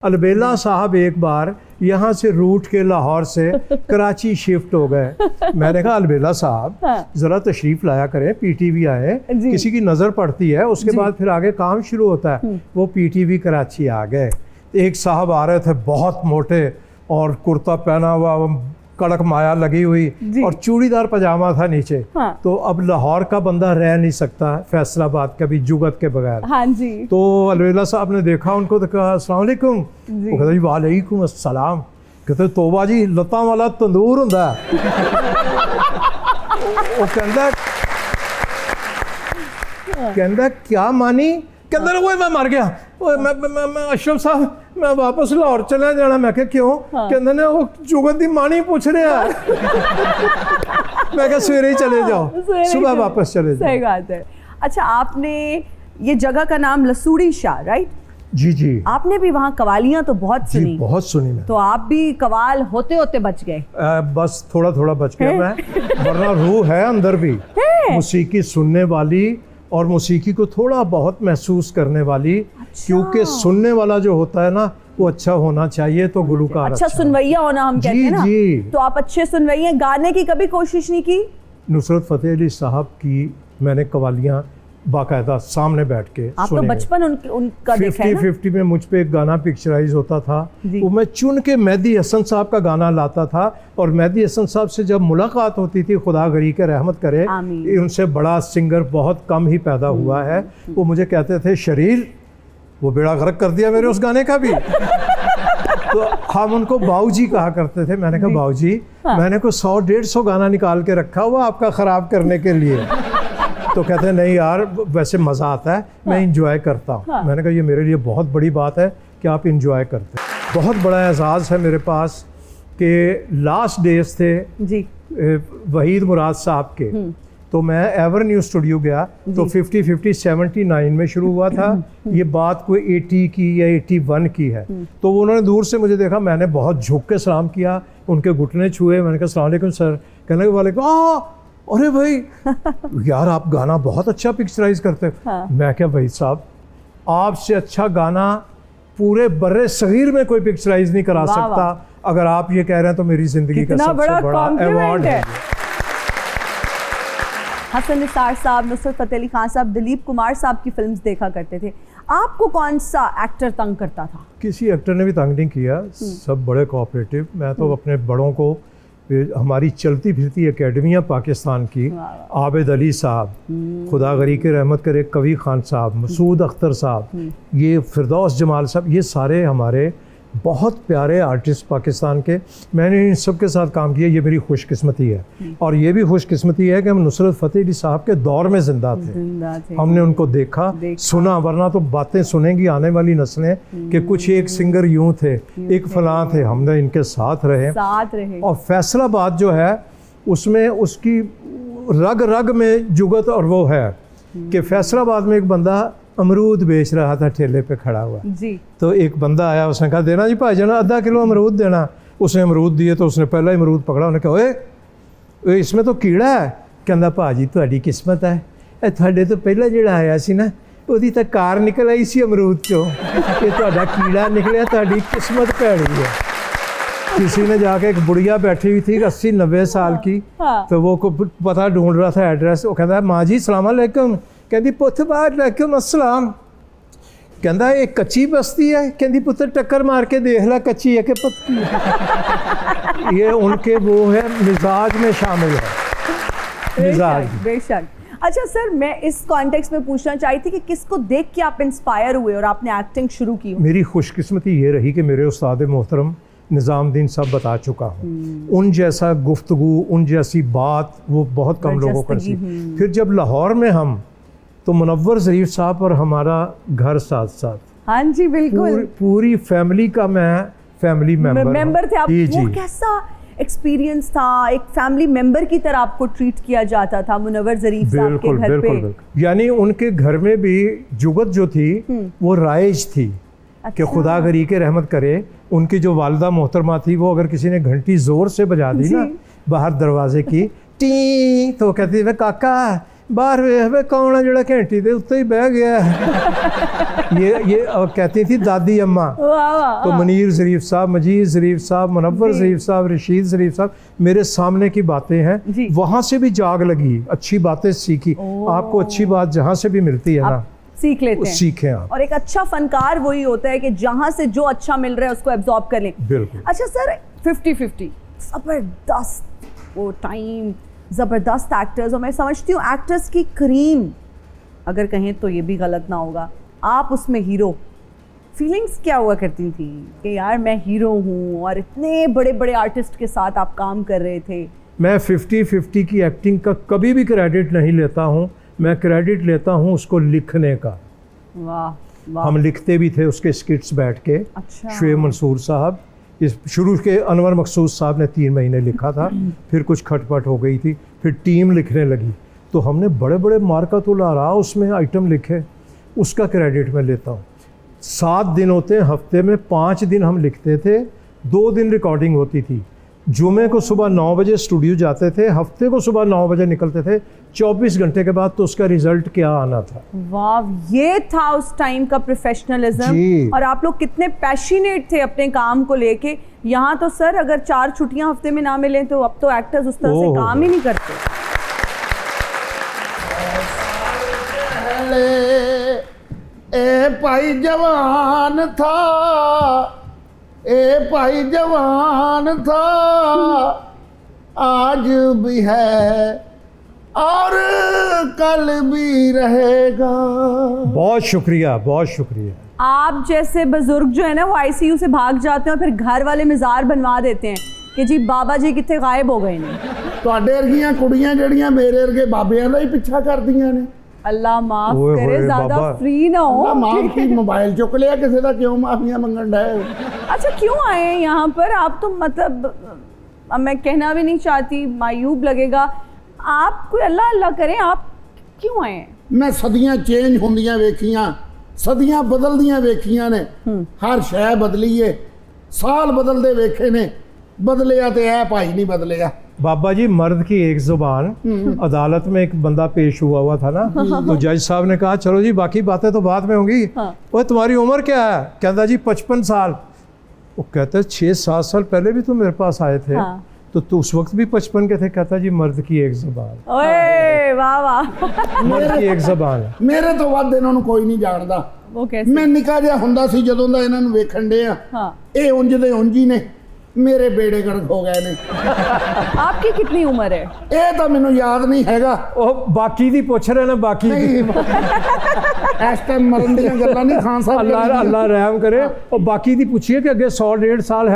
अलबेला साहब एक बार यहाँ से रूट के लाहौर से कराची शिफ्ट हो गए। मैंने कहा अलबेला साहब ज़रा तशरीफ़ लाया करें, पीटीवी आए, किसी की नज़र पड़ती है उसके बाद फिर आगे काम शुरू होता है। वो पीटीवी कराची आ गए। एक साहब आ रहे थे बहुत मोटे और कुर्ता पहना हुआ, कड़क माया लगी हुई और चूड़ीदार पजामा था नीचे। तो अब लाहौर का बंदा रह नहीं सकता फैसलाबाद का भी जुगत के बगैर। हाँ जी। तो अलबेला साहब ने देखा उनको, तो कहा अस्सलाम वालेकुम। वो कहता जी वालेकुम अस्सलाम। कहते तोबा जी लत्तां वाला तंदूर हुंदा है। वो कहता क्या मानी? कहते वो मैं मर गया, मैं अशरफ साहब मैं वापस लाहौर चला जाना। मैं क्या क्यों? कहते ने वो जुगत दी मानी पूछ रहा है। मैं क्या सवेरे ही चले जाओ, सुबह वापस चले जाओ। सही बात है। अच्छा, आपने ये जगह का नाम लसूड़ी शाह, राइट? जी जी। आपने भी वहाँ कवालियाँ तो बहुत सुनी। बहुत सुनी मैं। तो आप भी कवाल होते होते बच गए? बस थोड़ा थोड़ा बच गया मैं, वरना रूह है अंदर भी मौसीकी सुनने वाली और मौसीकी को थोड़ा बहुत महसूस करने वाली। अच्छा। क्योंकि सुनने वाला जो होता है ना वो अच्छा होना चाहिए, तो गुलूकार अच्छा सुनवैया होना हम कहते हैं ना। जी। तो आप अच्छे सुनवैया, गाने की कभी कोशिश नहीं की? नुसरत फ़तेह अली साहब की मैंने कवालियाँ बाकायदा सामने बैठ के आप तो बचपन उनका देखा है ना? 50-50 में मुझ पे एक गाना पिक्चराइज होता था, वो मैं चुन के मेहदी हसन साहब का गाना लाता था। और मेहदी हसन साहब से जब मुलाकात होती थी, खुदा गरी के रहमत करे, उनसे बड़ा सिंगर बहुत कम ही पैदा हुआ है। वो मुझे कहते थे शरीर वो बेड़ा गर्क कर दिया मेरे उस गाने का भी। तो हम उनको बाऊजी कहा करते थे। मैंने कहा बाऊजी मैंने को 100-150 गाना निकाल के रखा हुआ आपका ख़राब करने के लिए। तो कहते हैं नहीं यार वैसे मज़ा आता है, मैं इंजॉय करता हूँ। मैंने कहा ये मेरे लिए बहुत बड़ी बात है कि आप इंजॉय करते हैं। बहुत बड़ा एजाज़ है मेरे पास कि लास्ट डेज थे जी वहीद मुराद साहब के। तो मैं एवर न्यूज़ स्टूडियो गया तो 50-50 79 में शुरू हुआ था। ये बात कोई 80 की या 81 की है। तो उन्होंने दूर से मुझे देखा, मैंने बहुत झुक के सलाम किया, उनके घुटने छुए। मैंने कहा अस्सलाम वालेकुम सर। कहने वालेकुम अरे भाई यार आप गाना बहुत अच्छा पिक्चराइज करते हो। मैं क्या भाई साहब आपसे अच्छा गाना पूरे बर्रे सगीर में कोई पिक्चराइज नहीं करा सकता। अगर आप ये कह रहे हैं तो मेरी जिंदगी का सबसे बड़ा अवार्ड है। हसन निसार साहब, नुसरत फ़तेह अली खान साहब, दिलीप कुमार साहब की फिल्म्स देखा करते थे। आपको कौन सा एक्टर तंग करता था? किसी एक्टर ने भी तंग नहीं किया, सब बड़े कोऑपरेटिव। मैं तो अपने बड़ों को, हमारी चलती फिरती एकेडमियाँ पाकिस्तान की, आबिद अली साहब, खुदा गरी के रहमत करे, कवी खान साहब, मसूद अख्तर साहब, ये फिरदौस जमाल साहब, ये सारे हमारे बहुत प्यारे आर्टिस्ट पाकिस्तान के। मैंने इन सब के साथ काम किया, ये मेरी खुशकिस्मती है। और ये भी खुशकिस्मती है कि हम नुसरत फ़तेह अली साहब के दौर में ज़िंदा थे। हमने उनको देखा सुना, वरना तो बातें सुनेंगी आने वाली नस्लें कि कुछ एक सिंगर यूँ थे, एक फलां थे। हमने इनके साथ रहे। और फैसलाबाद जो है उसमें उसकी रग रग में जुगत। और वो है कि फैसलाबाद में एक बंदा अमरूद बेच रहा था ठेले पे खड़ा हुआ जी। तो एक बंदा आया, उसने कहा देना जी भाईजान आधा किलो अमरूद देना। उसने अमरूद दिए तो उसने पहला अमरूद पकड़ा, उन्हें कहा ओए इसमें तो कीड़ा है। कहता भाजी तुहाडी किस्मत है, ये तुहाडे तो पहला जिहड़ा आया सी ना ਉਹਦੀ ਤਾਂ कार निकल आई सी अमरूद चों, ये तुहाडा कीड़ा निकलिया, तुहाडी किस्मत भैड़ी है। किसी ने जाके, एक बुढ़िया बैठी हुई थी 80-90 साल की, तो वो को पता ढूंढ रहा था एड्रेस। वो कहता माँ जी सलाम अलैकुम। कहती पुत्त वालेकुम अस्सलाम। कहता ये कच्ची बस्ती है? कहती पुत्र टक्कर मार के देख ला कच्ची है कि पक्की है। ये उनके वो है मिजाज में शामिल है, मिजाज। बेशक। अच्छा सर, मैं इस कॉन्टेक्स्ट में पूछना चाहती थी कि किसको देख के आप इंस्पायर हुए और आपने एक्टिंग शुरू की? मेरी खुशकिस्मती ये रही कि मेरे उस्ताद मोहतरम निज़ामुद्दीन सब बता चुका हूँ। उन जैसा गुफ्तगू, उन जैसी बात वो बहुत कम लोगों कर सी। फिर जब लाहौर में हम, तो मुनव्वर ज़रीफ साहब और हमारा घर साथ साथ। हाँ जी बिल्कुल। पूरी फैमिली का मैं फैमिली मेंबर थे आप। वो कैसा एक्सपीरियंस था? एक फैमिली मेंबर की तरह आपको ट्रीट किया जाता था मुनव्वर ज़रीफ साहब के घर पे? यानी उनके घर में भी जुगत जो थी वो राइज थी। अच्छा। कि खुदा गरी के रहमत करे, उनकी जो वालिदा मोहतरमा थी, वो अगर किसी ने घंटी ज़ोर से बजा दी ना बाहर दरवाजे की टी, तो कहती है काका बाहर वे कौन है जोड़ा घंटी के उत्ते ही बह गया है। ये कहती थी दादी अम्मा। तो मुनीर ज़रीफ साहब, मजीद ज़रीफ साहब, मुनव्वर ज़रीफ साहब, रशीद ज़रीफ साहब, मेरे सामने की बातें हैं, वहाँ से भी जाग लगी, अच्छी बातें सीखी। आपको अच्छी बात जहाँ से भी मिलती है ना, सीख लेते हैं, सीखें आप। और एक अच्छा फनकार वही होता है कि जहाँ से जो अच्छा मिल रहा है उसको एब्जॉर्ब कर लें। बिल्कुल। अच्छा सर, 50-50 ज़बरदस्त वो टाइम, ज़बरदस्त एक्टर्स, और मैं समझती हूँ एक्टर्स की क्रीम अगर कहें तो ये भी गलत ना होगा, आप उसमें हीरो। फीलिंग्स क्या हुआ करती थी कि यार मैं हीरो हूँ और इतने बड़े बड़े आर्टिस्ट के साथ आप काम कर रहे थे? मैं 50-50 की एक्टिंग का कभी भी क्रेडिट नहीं लेता हूँ, मैं क्रेडिट लेता हूँ उसको लिखने का। वाह वाह। हम लिखते भी थे उसके स्किट्स बैठ के। अच्छा। शुएब मंसूर साहब, इस शुरू के अनवर मकसूद साहब ने 3 महीने लिखा था, फिर कुछ खटपट हो गई थी, फिर टीम लिखने लगी, तो हमने बड़े बड़े मार्कातुल आरा उसमें आइटम लिखे, उसका क्रेडिट मैं लेता हूँ। 7 दिन होते हैं हफ्ते में, 5 दिन हम लिखते थे, 2 दिन रिकॉर्डिंग होती थी। जुमे को सुबह 9 बजे स्टूडियो जाते थे, हफ्ते को सुबह 9 बजे निकलते थे, 24 घंटे के बाद तो उसका रिजल्ट क्या आना था। वाह, ये था उस टाइम का प्रोफेशनलिज्म। और आप लोग कितने पैशनेट थे अपने काम को लेके। यहाँ तो सर अगर 4 छुट्टियां हफ्ते में ना मिलें तो अब तो एक्टर्स उस तरह से काम ही नहीं करते। ए भाई जवान था, ए भाई जवान था, आज भी है और कल भी रहेगा। बहुत शुक्रिया, बहुत शुक्रिया। आप जैसे बुजुर्ग जो है ना वो आईसीयू से भाग जाते हैं और फिर घर वाले मज़ार बनवा देते हैं कि जी बाबा जी कितने गायब हो गए ने। ਤੁਹਾਡੇ ਵਰਗੀਆਂ ਕੁੜੀਆਂ ਜਿਹੜੀਆਂ ਮੇਰੇ ਵਰਗੇ ਬਾਬਿਆਂ ਦਾ ਹੀ ਪਿੱਛਾ ਕਰਦੀਆਂ ਨੇ। अल्लाह माफ ओए करे, होए ज्यादा बाबा। फ्री ना हो। ਮਾਂ ਕੀ मोबाइल चुक लिया किसी का, क्यों माफिया मंगन डे? अच्छा क्यों आए हैं यहाँ पर आप? तो मतलब अब मैं कहना भी नहीं चाहती, मायूब लगेगा। आप कोई अल्लाह अल्लाह करें, आप क्यों आए हैं? मैं सदियां चेंज होंदियां वेखियां, सदियां बदलदियां वेखियां ने, हर शय बदली है, साल बदलते वेखे ने, बदलिया तो है भाई नहीं बदलिया। बाबा जी, मर्द की एक जुबान। अदालत में एक बंदा पेश हुआ था ना, तो जज साहब ने कहा चलो जी बाकी बातें तो बाद में होंगी। वो तुम्हारी उम्र क्या है? कहता जी 55 साल। वो कहते 6-7 साल पहले भी तो मेरे पास आए थे। तो उस वक्त भी 55 के थे। कहता जी मर्द की एक जुबान। ओए वाह वाह। मर्द की एक जुबान है। मेरे तो वध इन्हां नूं कोई नहीं जानदा। वो कैसे? मैं निका जिहा हुंदा सी जदों दा इन्हां नूं वेखण डे आ, ये उंज दे उंज ही ने, मेरे बेड़े गर्क हो गए ने। आपकी कितनी उम्र है? ये तो मैनू याद नहीं हैगा। ओ बाकी दी पूछ रहे ना, बाकी दी। इस टाइम मरन दी गल्लां नहीं खान साहब। अल्लाह रहम करे। और बाकी दी पूछिए कि अगे 100-150 साल